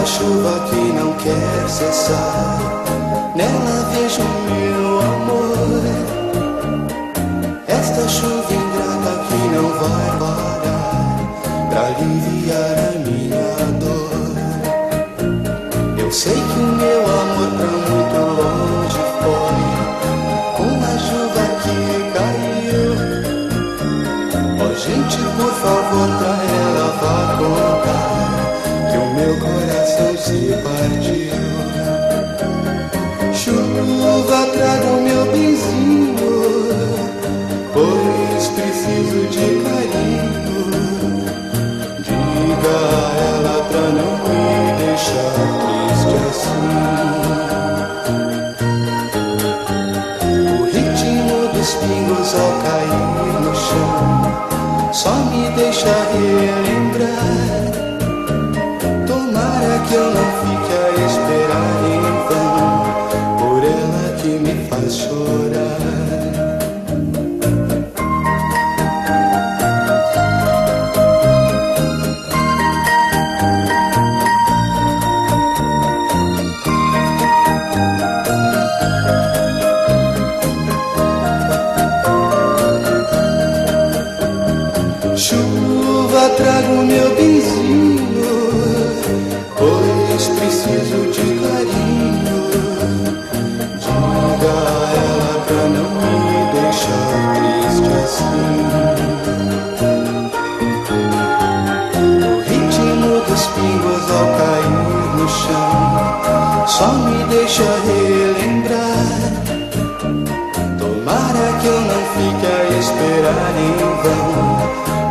Esta chuva que não quer cessar, nela vejo meu amor. Esta chuva ingrata que não vai parar pra aliviar a minha dor. Eu sei que o meu amor pra muito longe foi com a chuva que caiu. Ó gente, por favor, pra ela vá contar que o meu coração se partiu. Chuva, traga o meu benzinho, pois preciso de carinho. Diga a ela pra não me deixar triste assim. O ritmo dos pingos ao cair no chão só me deixa relembrar. Tomara que eu não fique a esperar em vão por ela que me faz chorar. Chuva, traga o meu benzinho, pois preciso de carinho. Diga a ela pra não me deixar triste assim. O ritmo dos pingos ao cair no chão só me deixa relembrar. Tomara que eu não fique a esperar em vão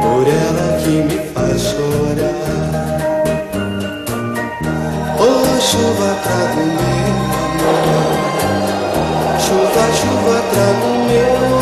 por ela que me faz chorar. Oh, chuva, traga o meu amor. Chuva, chuva, traga o meu